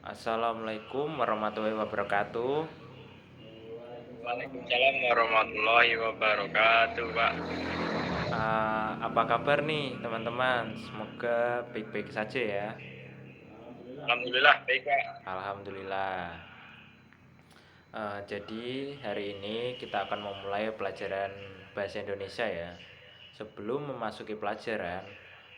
Assalamualaikum warahmatullahi wabarakatuh. Waalaikumsalam warahmatullahi wabarakatuh, Pak. Apa kabar nih teman-teman? Semoga baik-baik saja ya. Alhamdulillah baik, Pak. Alhamdulillah. Jadi hari ini kita akan memulai pelajaran bahasa Indonesia ya. Sebelum memasuki pelajaran,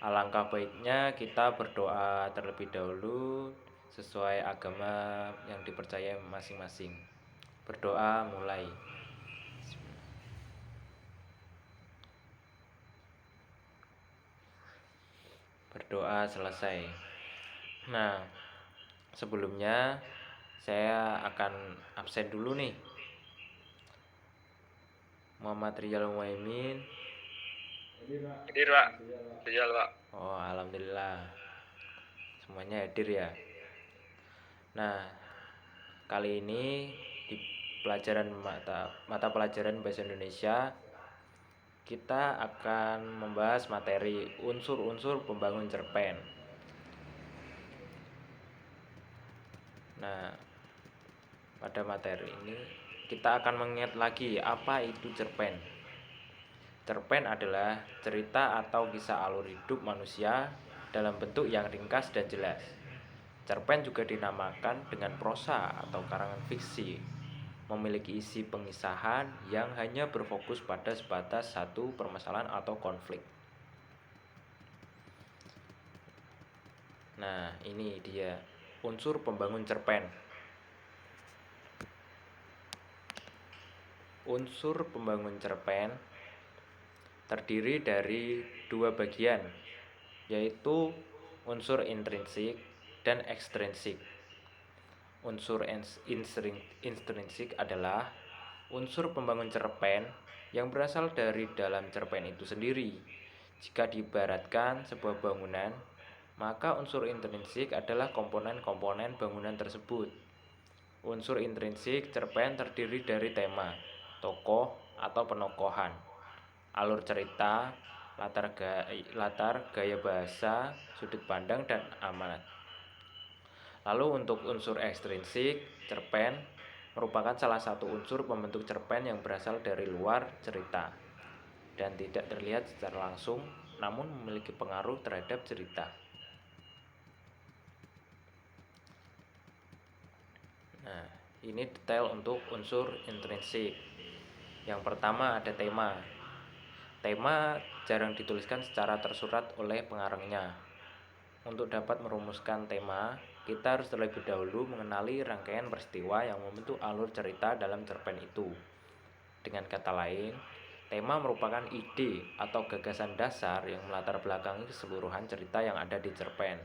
alangkah baiknya kita berdoa terlebih dahulu sesuai agama yang dipercaya masing-masing. Berdoa mulai. Berdoa selesai. Nah, sebelumnya saya akan absen dulu nih. Muhammad Riyal Muaimin. Hadir, Pak. Sial, Pak. Oh, alhamdulillah. Semuanya hadir ya. Nah, kali ini di pelajaran mata pelajaran bahasa Indonesia kita akan membahas materi unsur-unsur pembangun cerpen. Nah, pada materi ini kita akan mengingat lagi apa itu cerpen. Cerpen adalah cerita atau kisah alur hidup manusia dalam bentuk yang ringkas dan jelas. Cerpen juga dinamakan dengan prosa atau karangan fiksi, memiliki isi pengisahan yang hanya berfokus pada sebatas satu permasalahan atau konflik. Nah, ini dia unsur pembangun cerpen. Unsur pembangun cerpen terdiri dari dua bagian, yaitu unsur intrinsik dan ekstrinsik. Unsur intrinsik adalah unsur pembangun cerpen yang berasal dari dalam cerpen itu sendiri. Jika diibaratkan sebuah bangunan, maka unsur intrinsik adalah komponen-komponen bangunan tersebut. Unsur intrinsik cerpen terdiri dari tema, tokoh atau penokohan, alur cerita, latar gaya bahasa, sudut pandang, dan amanat. Lalu untuk unsur ekstrinsik, cerpen merupakan salah satu unsur pembentuk cerpen yang berasal dari luar cerita dan tidak terlihat secara langsung, namun memiliki pengaruh terhadap cerita. Nah, ini detail untuk unsur intrinsik. Yang pertama ada tema. Tema jarang dituliskan secara tersurat oleh pengarangnya. Untuk dapat merumuskan tema, kita harus terlebih dahulu mengenali rangkaian peristiwa yang membentuk alur cerita dalam cerpen itu. Dengan kata lain, tema merupakan ide atau gagasan dasar yang melatar belakangi keseluruhan cerita yang ada di cerpen.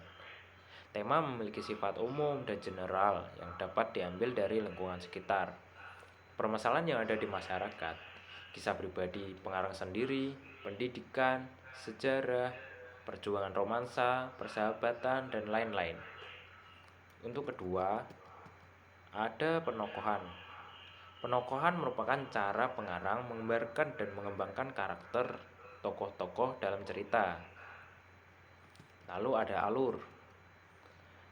Tema memiliki sifat umum dan general yang dapat diambil dari lingkungan sekitar, permasalahan yang ada di masyarakat, kisah pribadi pengarang sendiri, pendidikan, sejarah, perjuangan romansa, persahabatan, dan lain-lain. Untuk kedua, ada penokohan. Penokohan merupakan cara pengarang menggambarkan dan mengembangkan karakter tokoh-tokoh dalam cerita. Lalu ada alur.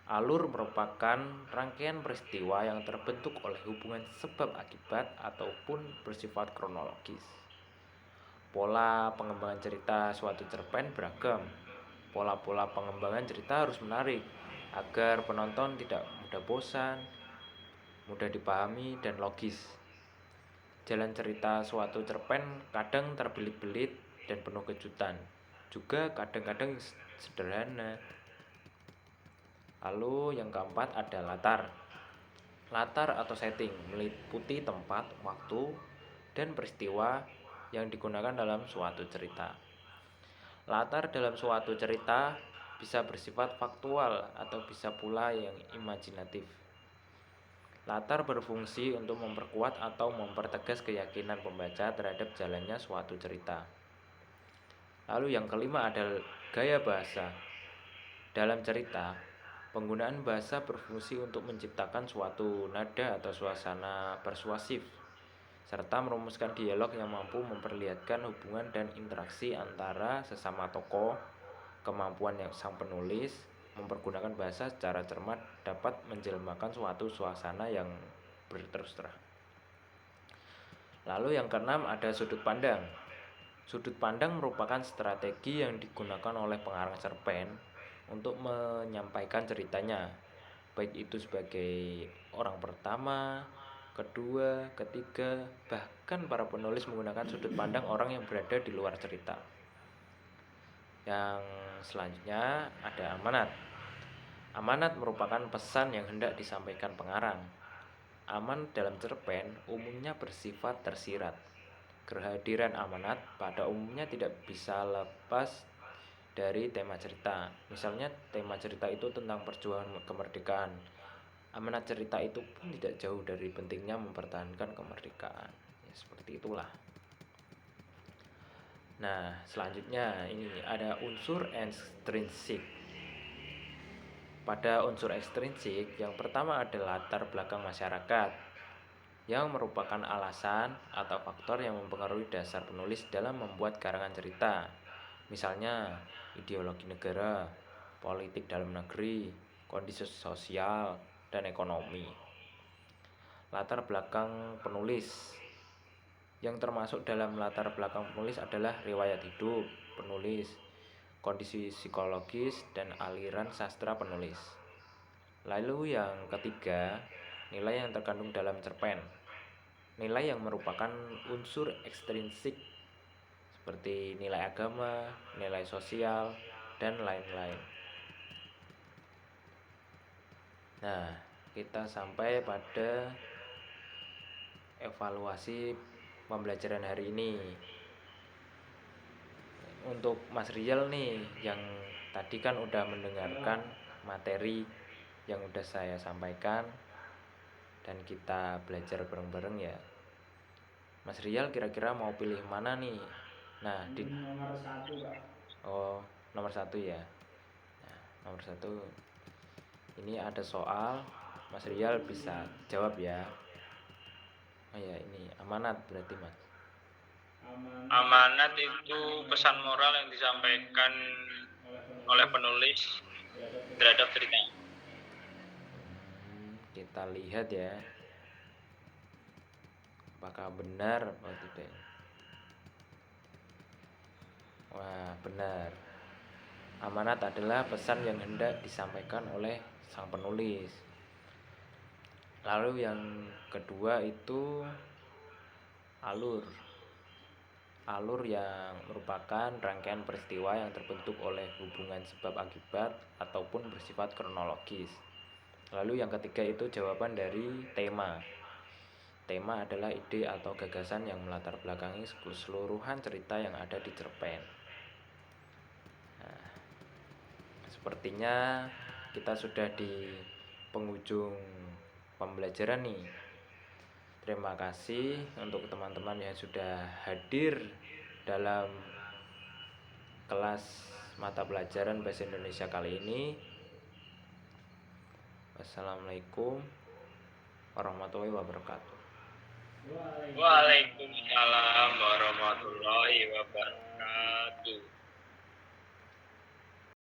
Alur merupakan rangkaian peristiwa yang terbentuk oleh hubungan sebab akibat ataupun bersifat kronologis. Pola pengembangan cerita suatu cerpen beragam. Pola-pola pengembangan cerita harus menarik agar penonton tidak mudah bosan, mudah dipahami, dan logis. Jalan cerita suatu cerpen kadang terbelit-belit dan penuh kejutan, juga kadang-kadang sederhana. Lalu yang keempat ada latar. Latar atau setting meliputi tempat, waktu, dan peristiwa yang digunakan dalam suatu cerita. Latar dalam suatu cerita bisa bersifat faktual atau bisa pula yang imajinatif. Latar berfungsi untuk memperkuat atau mempertegas keyakinan pembaca terhadap jalannya suatu cerita. Lalu yang kelima adalah gaya bahasa. Dalam cerita, penggunaan bahasa berfungsi untuk menciptakan suatu nada atau suasana persuasif, serta merumuskan dialog yang mampu memperlihatkan hubungan dan interaksi antara sesama tokoh, kemampuan yang sang penulis, mempergunakan bahasa secara cermat dapat menjelmakan suatu suasana yang berterus terang. Lalu yang keenam ada sudut pandang. Sudut pandang merupakan strategi yang digunakan oleh pengarang cerpen untuk menyampaikan ceritanya, baik itu sebagai orang pertama, kedua, ketiga, bahkan para penulis menggunakan sudut pandang orang yang berada di luar cerita. Yang selanjutnya ada amanat. Amanat merupakan pesan yang hendak disampaikan pengarang. Amanat dalam cerpen umumnya bersifat tersirat. Kehadiran amanat pada umumnya tidak bisa lepas dari tema cerita. Misalnya tema cerita itu tentang perjuangan kemerdekaan. Amanat cerita itu pun tidak jauh dari pentingnya mempertahankan kemerdekaan. Ya, seperti itulah. Nah, selanjutnya ini ada unsur ekstrinsik. Pada unsur ekstrinsik, yang pertama ada latar belakang masyarakat, yang merupakan alasan atau faktor yang mempengaruhi dasar penulis dalam membuat karangan cerita. Misalnya, ideologi negara, politik dalam negeri, kondisi sosial, dan ekonomi. Latar belakang penulis. Yang termasuk dalam latar belakang penulis adalah riwayat hidup penulis, kondisi psikologis, dan aliran sastra penulis. Lalu yang ketiga, nilai yang terkandung dalam cerpen. Nilai yang merupakan unsur ekstrinsik seperti nilai agama, nilai sosial, dan lain-lain. Nah, kita sampai pada evaluasi pembelajaran hari ini. Untuk Mas Rial nih, yang tadi kan udah mendengarkan materi yang udah saya sampaikan dan kita belajar bareng-bareng ya. Mas Rial kira-kira mau pilih mana nih? Nah, nomor 1, Pak. Oh, nomor 1 ya. Nah, nomor 1. Ini ada soal, Mas Rial bisa jawab ya. Oh ya, ini amanat berarti, Mas. Amanat itu pesan moral yang disampaikan oleh penulis terhadap cerita. Kita lihat ya, apakah benar atau tidak. Wah, benar. Amanat adalah pesan yang hendak disampaikan oleh sang penulis. Lalu yang kedua itu alur. Alur yang merupakan rangkaian peristiwa yang terbentuk oleh hubungan sebab akibat ataupun bersifat kronologis. Lalu yang ketiga itu jawaban dari tema. Tema adalah ide atau gagasan yang melatar belakangi keseluruhan cerita yang ada di cerpen. Nah, sepertinya kita sudah di penghujung pembelajaran nih. Terima kasih untuk teman-teman yang sudah hadir dalam kelas mata pelajaran Bahasa Indonesia kali ini. Wassalamualaikum warahmatullahi wabarakatuh. Waalaikumsalam warahmatullahi wabarakatuh.